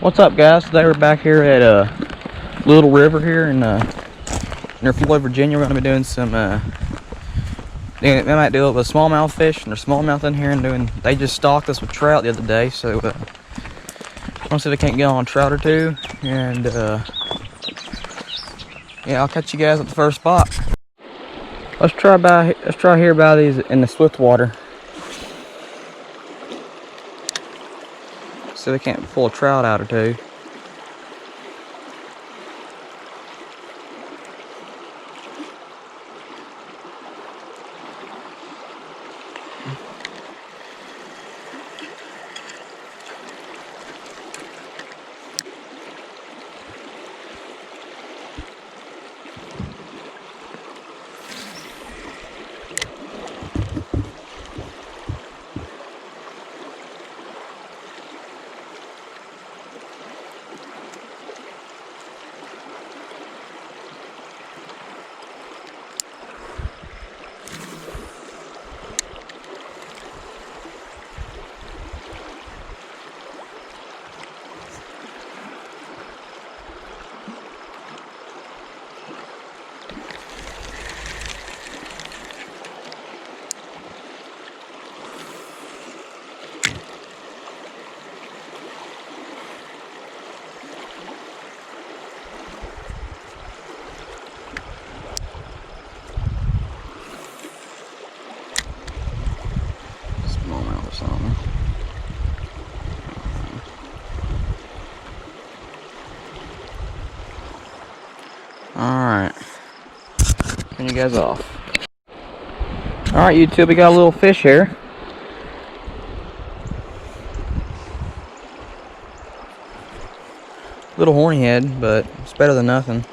What's up, guys? Today we're back here at Little River here in near Floyd, Virginia. We're going to be doing some they might do it with smallmouth fish, and there's smallmouth in here, and they just stocked us with trout the other day, so I want to see if I can't get on a trout or two, and yeah, I'll catch you guys at the first spot. Let's try here by these in the swift water. So we can't pull a trout out or two. Smallmouth or something. Alright. Turn you guys off. Alright, YouTube, we got a little fish here. Little horny head, but it's better than nothing.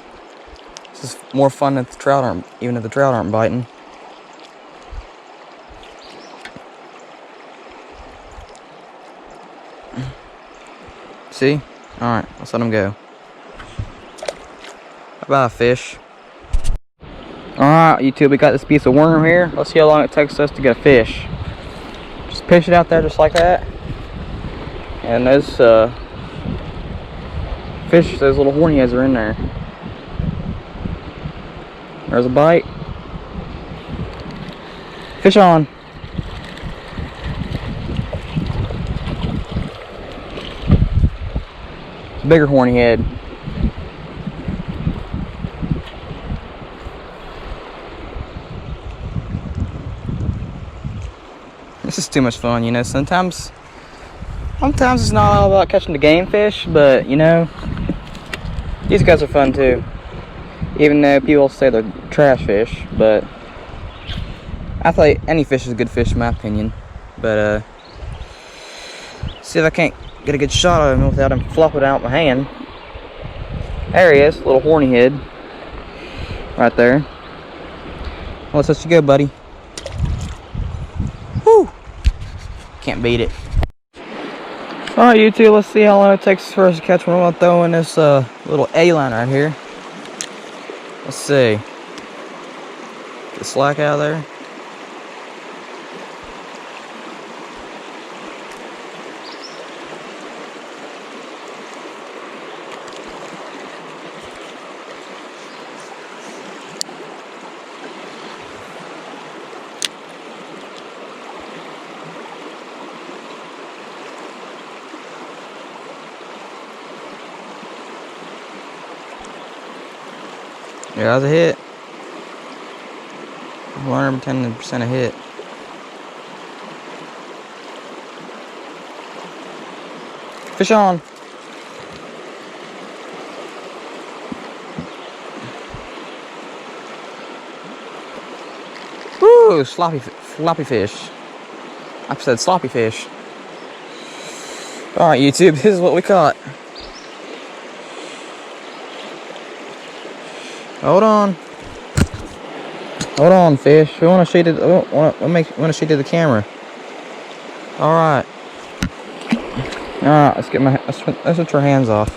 This is more fun if the trout aren't, even if the trout aren't biting. See? Alright, let's let them go. Bye, fish. Alright, YouTube, we got this piece of worm here. Let's see how long it takes us to get a fish. Just pitch it out there just like that. And those fish, those little horny heads are in there. There's a bite. Fish on. It's a bigger horny head. This is too much fun, you know. Sometimes it's not all about catching the game fish, but you know, these guys are fun too. Even though people say they're trash fish, but I think any fish is a good fish in my opinion. But see if I can't get a good shot of him without him flopping out my hand. There he is, little horny head, right there. Well, let's let you go, buddy. Woo! Can't beat it. Alright, YouTube, let's see how long it takes for us to catch one. I'm gonna throw in this little A-line right here. Let's see. Get the slack out of there. Yeah, that was a hit. 110% a hit. Fish on. Woo! Floppy fish. I said sloppy fish. Alright, YouTube, this is what we caught. Hold on. Hold on, fish. We want to shoot it. Want to shoot to the camera. All right. All right. Let's get our hands off.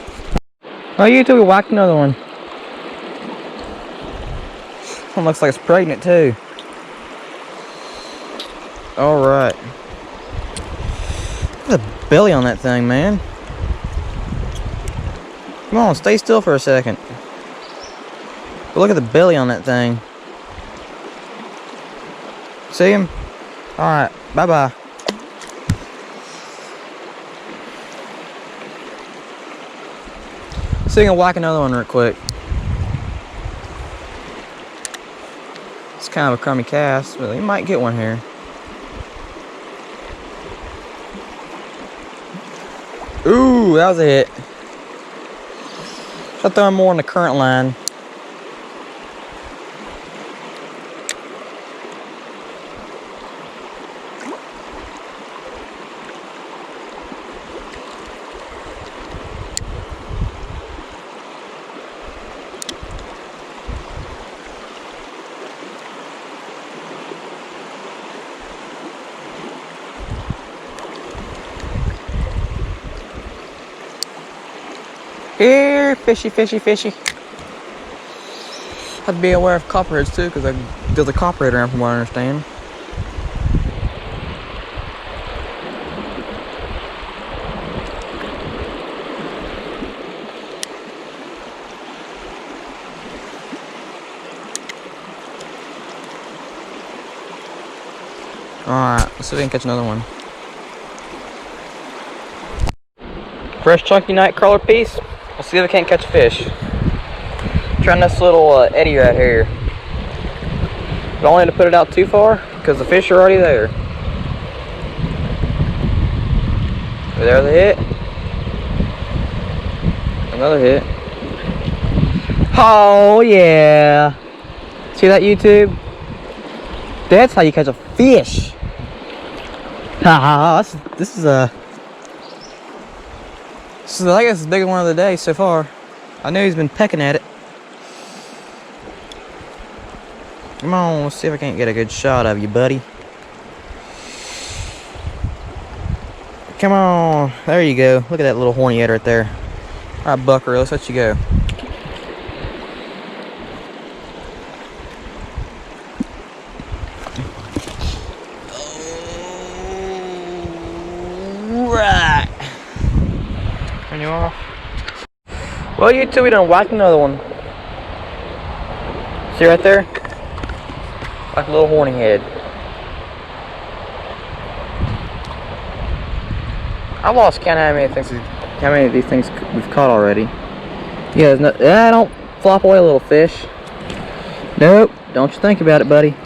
Oh, YouTube, we whacked another one. One looks like it's pregnant too. All right. There's a belly on that thing, man. Come on, stay still for a second. But look at the belly on that thing. See him? Alright, bye-bye. See if I can whack another one real quick. It's kind of a crummy cast, but you might get one here. Ooh, that was a hit. Should I throw him more in the current line? Here, fishy, fishy, fishy. Have to be aware of copperheads too, because there's a copperhead around from what I understand. Alright, let's see if we can catch another one. Fresh chunky night crawler piece. Let's see if I can't catch a fish. Trying this little eddy right here. Don't want to put it out too far because the fish are already there. There's the hit. Another hit. Oh yeah! See that, YouTube? That's how you catch a fish. Haha! This is I guess the biggest one of the day so far. I know he's been pecking at it. Come on, let's see if I can't get a good shot of you, buddy. Come on, there you go. Look at that little horny head right there. All right, Buckaroo, let's let you go. Right. Turn you off. Well, you two, we done whacked another one. See right there? Like a little horny head. I lost count how many of these things we've caught already. Yeah, there's no. Don't flop away, little fish. Nope, don't you think about it, buddy.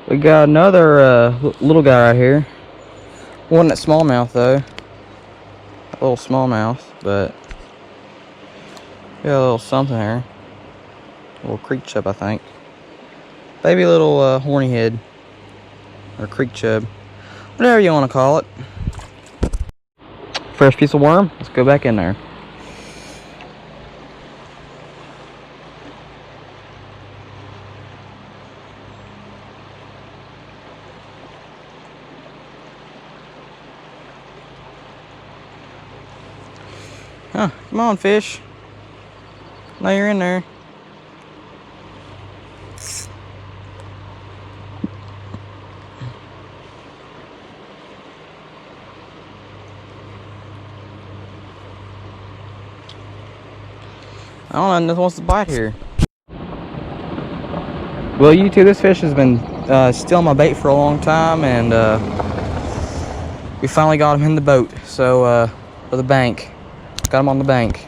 We got another little guy right here. Wasn't that smallmouth though. A little smallmouth, but got a little something there. A little creek chub, I think. Maybe a little horny head or creek chub, whatever you want to call it. Fresh piece of worm. Let's go back in there. Huh, come on, fish. Now you're in there. I don't know, nothing wants to bite here. Well, you two, this fish has been stealing my bait for a long time, and we finally got him in the boat. So, for the bank. Got him on the bank.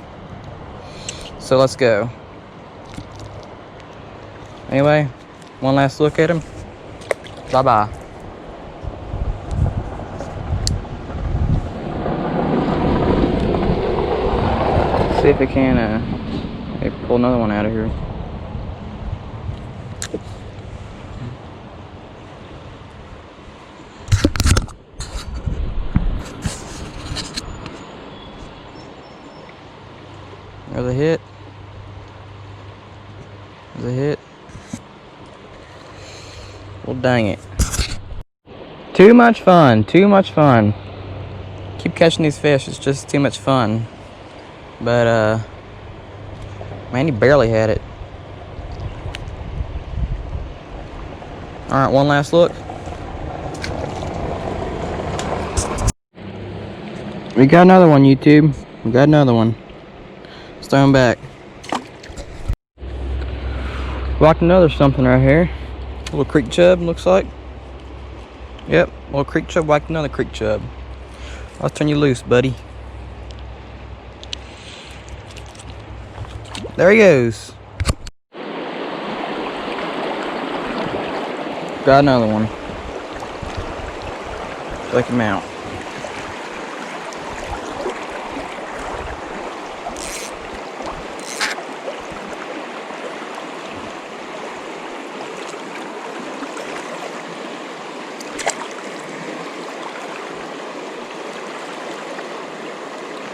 So let's go. Anyway, one last look at him. Bye-bye. See if we can maybe pull another one out of here. There's a hit. There's a hit. Well, dang it. Too much fun. Too much fun. Keep catching these fish. It's just too much fun. But, man, he barely had it. Alright, one last look. We got another one, YouTube. We got another one. Let's throw him back. Locked another something right here. Little creek chub, looks like. Yep, little creek chub whacked another creek chub. I'll turn you loose, buddy. There he goes. Got another one. Check him out.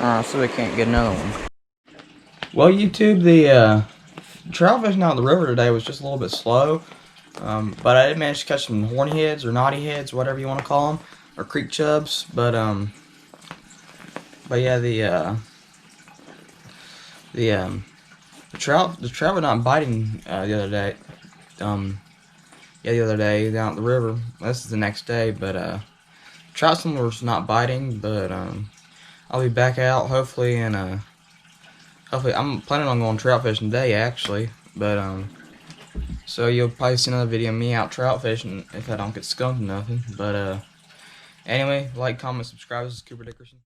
Alright, so we can't get another one. Well, YouTube, the trout fishing out of the river today was just a little bit slow. But I did manage to catch some horny heads or knotty heads, whatever you want to call them, or creek chubs. But yeah, the trout were not biting the other day. Yeah, the other day down at the river. This is the next day, but trout was not biting. But I'll be back out hopefully, and hopefully I'm planning on going trout fishing today actually. But so you'll probably see another video of me out trout fishing if I don't get skunked or nothing. But anyway, like, comment, subscribe. This is Cooper Dickerson.